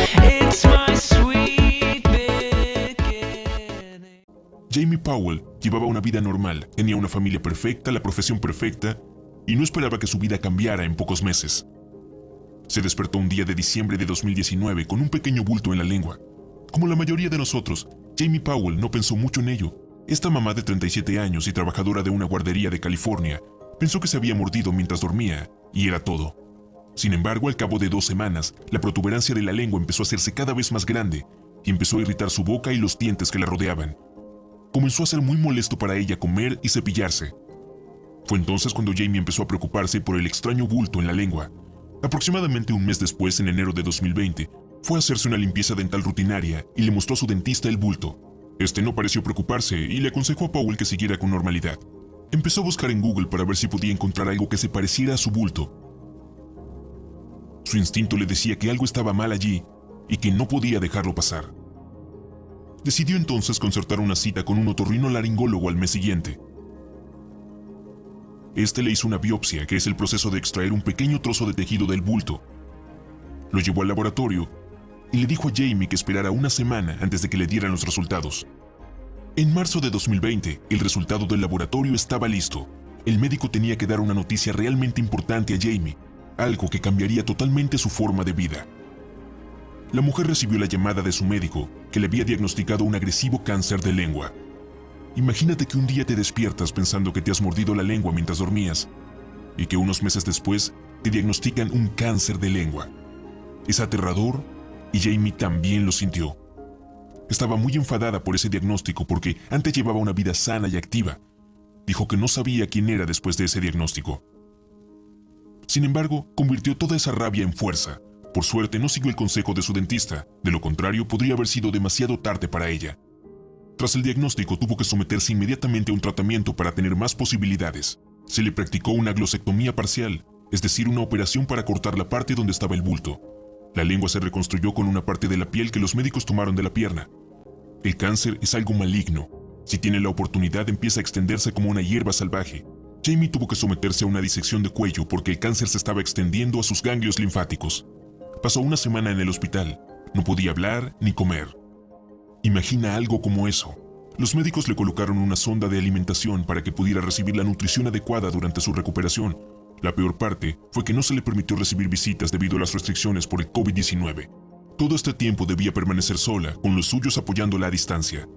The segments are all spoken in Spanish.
It's my sweet beginning. Jamie Powell llevaba una vida normal, tenía una familia perfecta, la profesión perfecta, y no esperaba que su vida cambiara en pocos meses. Se despertó un día de diciembre de 2019 con un pequeño bulto en la lengua. Como la mayoría de nosotros, Jamie Powell no pensó mucho en ello. Esta mamá de 37 años y trabajadora de una guardería de California pensó que se había mordido mientras dormía, y era todo. Sin embargo, al cabo de 2 semanas, la protuberancia de la lengua empezó a hacerse cada vez más grande y empezó a irritar su boca y los dientes que la rodeaban. Comenzó a ser muy molesto para ella comer y cepillarse. Fue entonces cuando Jamie empezó a preocuparse por el extraño bulto en la lengua. Aproximadamente un mes después, en enero de 2020, fue a hacerse una limpieza dental rutinaria y le mostró a su dentista el bulto. Este no pareció preocuparse y le aconsejó a Powell que siguiera con normalidad. Empezó a buscar en Google para ver si podía encontrar algo que se pareciera a su bulto. Su instinto le decía que algo estaba mal allí y que no podía dejarlo pasar. Decidió entonces concertar una cita con un otorrinolaringólogo al mes siguiente. Este le hizo una biopsia, que es el proceso de extraer un pequeño trozo de tejido del bulto. Lo llevó al laboratorio y le dijo a Jamie que esperara una semana antes de que le dieran los resultados. En marzo de 2020, el resultado del laboratorio estaba listo. El médico tenía que dar una noticia realmente importante a Jamie, algo que cambiaría totalmente su forma de vida. La mujer recibió la llamada de su médico, que le había diagnosticado un agresivo cáncer de lengua. Imagínate que un día te despiertas pensando que te has mordido la lengua mientras dormías y que unos meses después te diagnostican un cáncer de lengua. Es aterrador y Jamie también lo sintió. Estaba muy enfadada por ese diagnóstico porque antes llevaba una vida sana y activa. Dijo que no sabía quién era después de ese diagnóstico. Sin embargo, convirtió toda esa rabia en fuerza. Por suerte no siguió el consejo de su dentista, de lo contrario podría haber sido demasiado tarde para ella. Tras el diagnóstico tuvo que someterse inmediatamente a un tratamiento para tener más posibilidades. Se le practicó una glosectomía parcial, es decir, una operación para cortar la parte donde estaba el bulto. La lengua se reconstruyó con una parte de la piel que los médicos tomaron de la pierna. El cáncer es algo maligno. Si tiene la oportunidad empieza a extenderse como una hierba salvaje. Jamie tuvo que someterse a una disección de cuello porque el cáncer se estaba extendiendo a sus ganglios linfáticos. Pasó una semana en el hospital. No podía hablar ni comer. Imagina algo como eso. Los médicos le colocaron una sonda de alimentación para que pudiera recibir la nutrición adecuada durante su recuperación. La peor parte fue que no se le permitió recibir visitas debido a las restricciones por el COVID-19. Todo este tiempo debía permanecer sola, con los suyos apoyándola a distancia.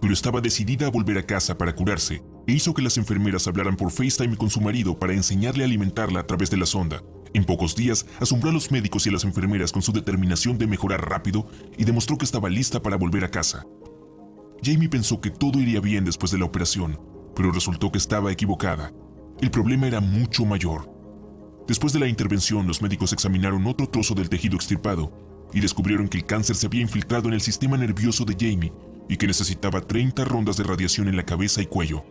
Pero estaba decidida a volver a casa para curarse, e hizo que las enfermeras hablaran por FaceTime con su marido para enseñarle a alimentarla a través de la sonda. En pocos días, asombró a los médicos y a las enfermeras con su determinación de mejorar rápido y demostró que estaba lista para volver a casa. Jamie pensó que todo iría bien después de la operación, pero resultó que estaba equivocada. El problema era mucho mayor. Después de la intervención, los médicos examinaron otro trozo del tejido extirpado y descubrieron que el cáncer se había infiltrado en el sistema nervioso de Jamie y que necesitaba 30 rondas de radiación en la cabeza y cuello.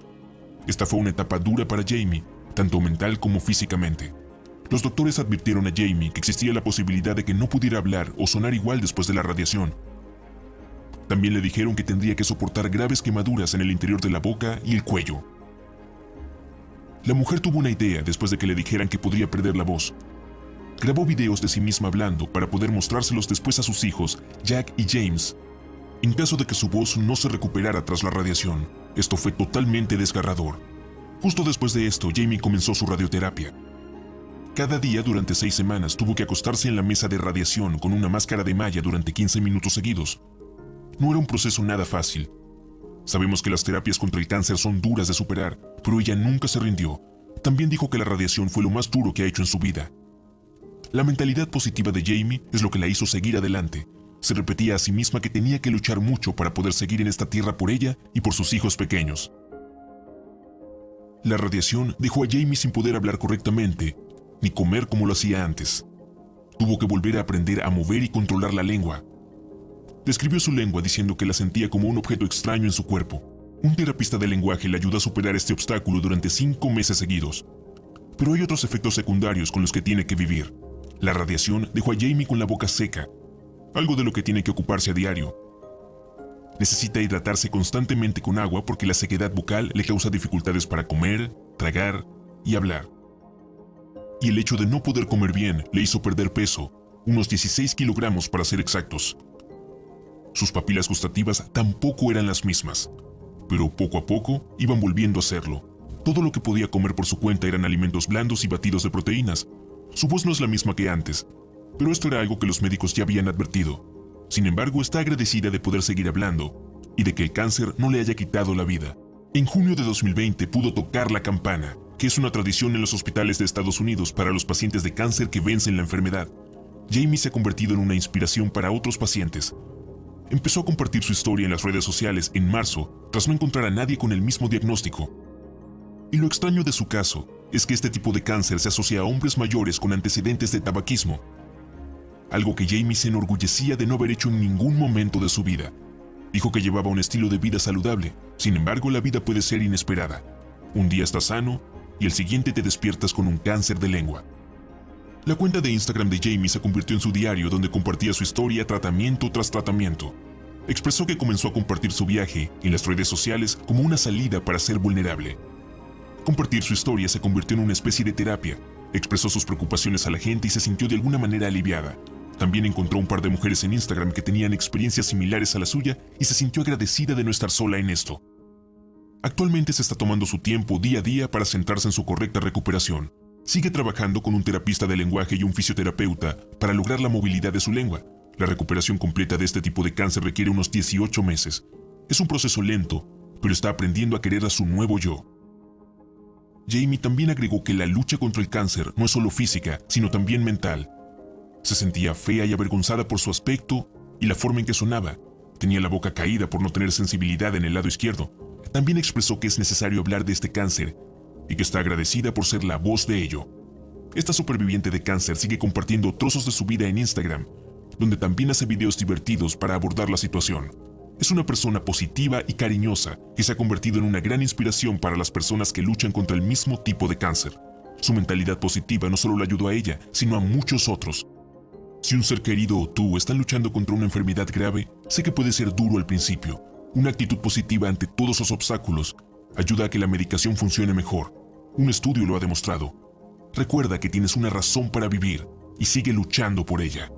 Esta fue una etapa dura para Jamie, tanto mental como físicamente. Los doctores advirtieron a Jamie que existía la posibilidad de que no pudiera hablar o sonar igual después de la radiación. También le dijeron que tendría que soportar graves quemaduras en el interior de la boca y el cuello. La mujer tuvo una idea después de que le dijeran que podría perder la voz. Grabó videos de sí misma hablando para poder mostrárselos después a sus hijos, Jack y James, en caso de que su voz no se recuperara tras la radiación. Esto fue totalmente desgarrador. Justo después de esto, Jamie comenzó su radioterapia. Cada día durante 6 semanas tuvo que acostarse en la mesa de radiación con una máscara de malla durante 15 minutos seguidos. No era un proceso nada fácil. Sabemos que las terapias contra el cáncer son duras de superar, pero ella nunca se rindió. También dijo que la radiación fue lo más duro que ha hecho en su vida. La mentalidad positiva de Jamie es lo que la hizo seguir adelante. Se repetía a sí misma que tenía que luchar mucho para poder seguir en esta tierra por ella y por sus hijos pequeños. La radiación dejó a Jamie sin poder hablar correctamente, ni comer como lo hacía antes. Tuvo que volver a aprender a mover y controlar la lengua. Describió su lengua diciendo que la sentía como un objeto extraño en su cuerpo. Un terapista de lenguaje le ayudó a superar este obstáculo durante 5 meses seguidos. Pero hay otros efectos secundarios con los que tiene que vivir. La radiación dejó a Jamie con la boca seca, algo de lo que tiene que ocuparse a diario. Necesita hidratarse constantemente con agua porque la sequedad bucal le causa dificultades para comer, tragar y hablar. Y el hecho de no poder comer bien le hizo perder peso. unos 16 kilogramos para ser exactos. Sus papilas gustativas tampoco eran las mismas, pero poco a poco iban volviendo a serlo. Todo lo que podía comer por su cuenta eran alimentos blandos y batidos de proteínas. Su voz no es la misma que antes, pero esto era algo que los médicos ya habían advertido. Sin embargo, está agradecida de poder seguir hablando y de que el cáncer no le haya quitado la vida. En junio de 2020 pudo tocar la campana, que es una tradición en los hospitales de Estados Unidos para los pacientes de cáncer que vencen la enfermedad. Jamie se ha convertido en una inspiración para otros pacientes. Empezó a compartir su historia en las redes sociales en marzo, tras no encontrar a nadie con el mismo diagnóstico. Y lo extraño de su caso es que este tipo de cáncer se asocia a hombres mayores con antecedentes de tabaquismo, algo que Jamie se enorgullecía de no haber hecho en ningún momento de su vida. Dijo que llevaba un estilo de vida saludable, sin embargo la vida puede ser inesperada. Un día estás sano y el siguiente te despiertas con un cáncer de lengua. La cuenta de Instagram de Jamie se convirtió en su diario donde compartía su historia tratamiento tras tratamiento. Expresó que comenzó a compartir su viaje en las redes sociales como una salida para ser vulnerable. Compartir su historia se convirtió en una especie de terapia. Expresó sus preocupaciones a la gente y se sintió de alguna manera aliviada. También encontró un par de mujeres en Instagram que tenían experiencias similares a la suya y se sintió agradecida de no estar sola en esto. Actualmente se está tomando su tiempo día a día para centrarse en su correcta recuperación. Sigue trabajando con un terapista de lenguaje y un fisioterapeuta para lograr la movilidad de su lengua. La recuperación completa de este tipo de cáncer requiere unos 18 meses. Es un proceso lento, pero está aprendiendo a querer a su nuevo yo. Jamie también agregó que la lucha contra el cáncer no es solo física, sino también mental. Se sentía fea y avergonzada por su aspecto y la forma en que sonaba. Tenía la boca caída por no tener sensibilidad en el lado izquierdo. También expresó que es necesario hablar de este cáncer y que está agradecida por ser la voz de ello. Esta superviviente de cáncer sigue compartiendo trozos de su vida en Instagram, donde también hace videos divertidos para abordar la situación. Es una persona positiva y cariñosa que se ha convertido en una gran inspiración para las personas que luchan contra el mismo tipo de cáncer. Su mentalidad positiva no solo le ayudó a ella, sino a muchos otros. Si un ser querido o tú están luchando contra una enfermedad grave, sé que puede ser duro al principio. Una actitud positiva ante todos los obstáculos ayuda a que la medicación funcione mejor. Un estudio lo ha demostrado. Recuerda que tienes una razón para vivir y sigue luchando por ella.